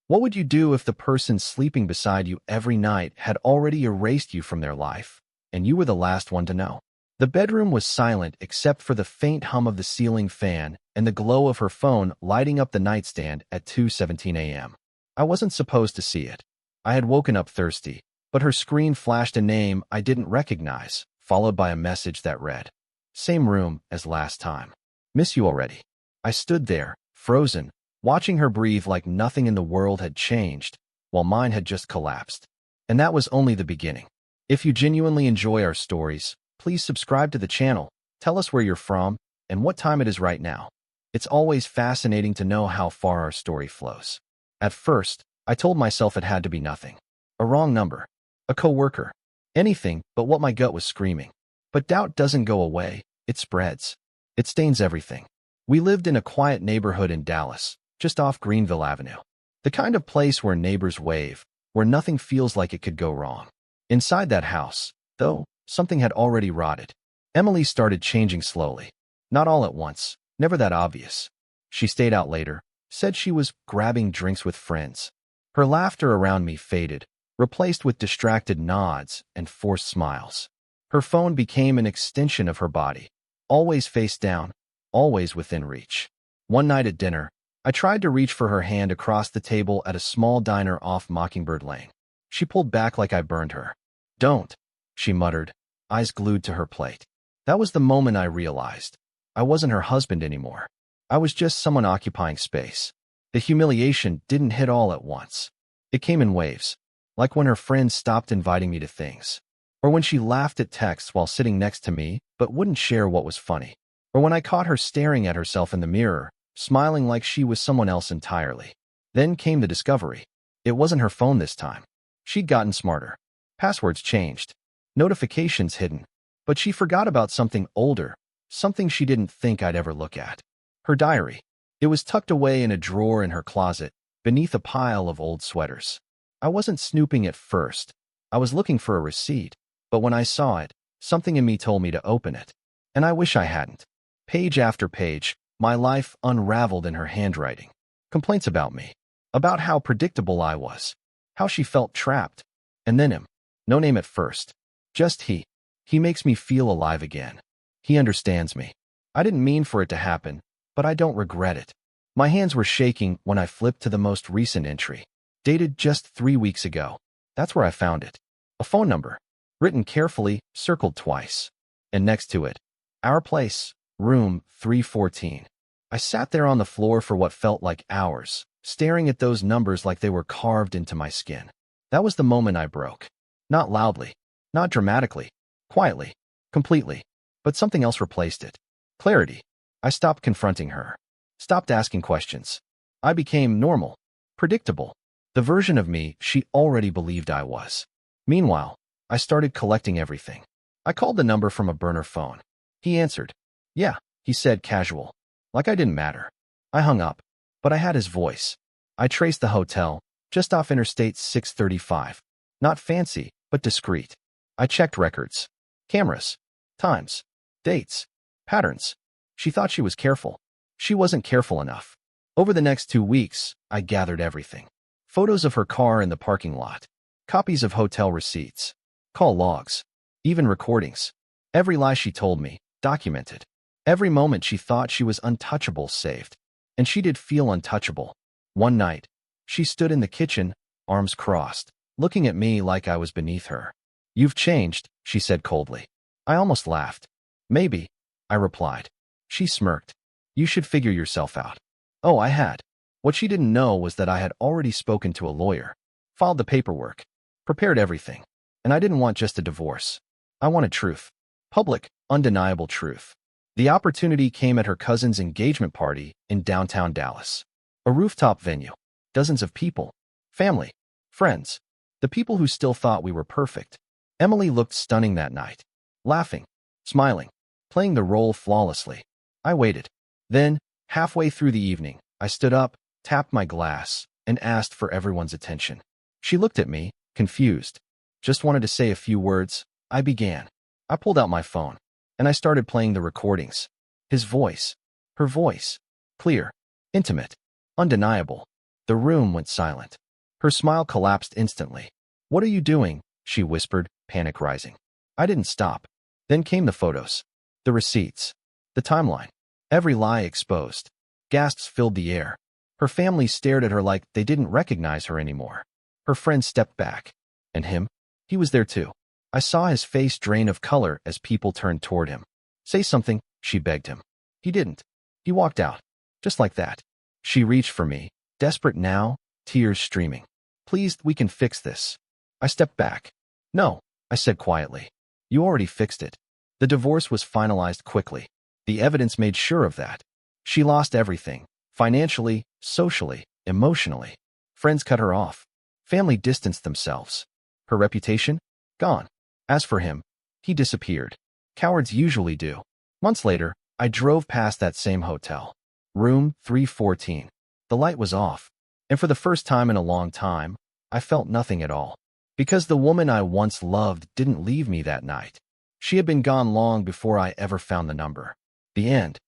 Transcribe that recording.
What would you do if the person sleeping beside you every night had already erased you from their life, and you were the last one to know? The bedroom was silent except for the faint hum of the ceiling fan and the glow of her phone lighting up the nightstand at 2:17 a.m. I wasn't supposed to see it. I had woken up thirsty, but her screen flashed a name I didn't recognize, followed by a message that read, "Same room as last time. Miss you already." I stood there, frozen, watching her breathe like nothing in the world had changed, while mine had just collapsed. And that was only the beginning. If you genuinely enjoy our stories, please subscribe to the channel, tell us where you're from, and what time it is right now. It's always fascinating to know how far our story flows. At first, I told myself it had to be nothing. A wrong number. A coworker. Anything but what my gut was screaming. But doubt doesn't go away, it spreads. It stains everything. We lived in a quiet neighborhood in Dallas, just off Greenville Avenue. The kind of place where neighbors wave, where nothing feels like it could go wrong. Inside that house, though, something had already rotted. Emily started changing slowly. Not all at once, never that obvious. She stayed out later, said she was grabbing drinks with friends. Her laughter around me faded, replaced with distracted nods and forced smiles. Her phone became an extension of her body, always face down, always within reach. One night at dinner, I tried to reach for her hand across the table at a small diner off Mockingbird Lane. She pulled back like I burned her. "Don't," she muttered, eyes glued to her plate. That was the moment I realized. I wasn't her husband anymore. I was just someone occupying space. The humiliation didn't hit all at once. It came in waves, like when her friends stopped inviting me to things. Or when she laughed at texts while sitting next to me but wouldn't share what was funny. Or when I caught her staring at herself in the mirror, smiling like she was someone else entirely. Then came the discovery. It wasn't her phone this time. She'd gotten smarter. Passwords changed. Notifications hidden. But she forgot about something older, something she didn't think I'd ever look at. Her diary. It was tucked away in a drawer in her closet, beneath a pile of old sweaters. I wasn't snooping at first. I was looking for a receipt. But when I saw it, something in me told me to open it. And I wish I hadn't. Page after page, my life unraveled in her handwriting. Complaints about me. About how predictable I was. How she felt trapped. And then him. No name at first. Just he. He makes me feel alive again. He understands me. I didn't mean for it to happen, but I don't regret it. My hands were shaking when I flipped to the most recent entry. Dated just 3 weeks ago. That's where I found it. A phone number. Written carefully, circled twice. And next to it, our place, room 314. I sat there on the floor for what felt like hours, staring at those numbers like they were carved into my skin. That was the moment I broke. Not loudly, not dramatically, quietly, completely. But something else replaced it. Clarity. I stopped confronting her. Stopped asking questions. I became normal, predictable. The version of me she already believed I was. Meanwhile, I started collecting everything. I called the number from a burner phone. He answered. "Yeah," he said casual. Like I didn't matter. I hung up, but I had his voice. I traced the hotel, just off Interstate 635. Not fancy, but discreet. I checked records. Cameras. Times. Dates. Patterns. She thought she was careful. She wasn't careful enough. Over the next 2 weeks, I gathered everything. Photos of her car in the parking lot. Copies of hotel receipts. Call logs. Even recordings. Every lie she told me, documented. Every moment she thought she was untouchable saved. And she did feel untouchable. One night, she stood in the kitchen, arms crossed, looking at me like I was beneath her. "You've changed," she said coldly. I almost laughed. "Maybe," I replied. She smirked. "You should figure yourself out." Oh, I had. What she didn't know was that I had already spoken to a lawyer, filed the paperwork, prepared everything. And I didn't want just a divorce. I wanted truth. Public, undeniable truth. The opportunity came at her cousin's engagement party in downtown Dallas. A rooftop venue. Dozens of people. Family. Friends. The people who still thought we were perfect. Emily looked stunning that night. Laughing. Smiling. Playing the role flawlessly. I waited. Then, halfway through the evening, I stood up, tapped my glass, and asked for everyone's attention. She looked at me, confused. Just wanted to say a few words. I began. I pulled out my phone, and I started playing the recordings. His voice. Her voice. Clear. Intimate. Undeniable. The room went silent. Her smile collapsed instantly. "What are you doing?" she whispered, panic rising. I didn't stop. Then came the photos. The receipts. The timeline. Every lie exposed. Gasps filled the air. Her family stared at her like they didn't recognize her anymore. Her friend stepped back. And him? He was there too. I saw his face drain of color as people turned toward him. "Say something," she begged him. He didn't. He walked out. Just like that. She reached for me, desperate now, tears streaming. "Please, we can fix this." I stepped back. "No," I said quietly. "You already fixed it." The divorce was finalized quickly. The evidence made sure of that. She lost everything. Financially, socially, emotionally. Friends cut her off. Family distanced themselves. Her reputation? Gone. As for him, he disappeared. Cowards usually do. Months later, I drove past that same hotel. Room 314. The light was off. And for the first time in a long time, I felt nothing at all. Because the woman I once loved didn't leave me that night. She had been gone long before I ever found the number. The end.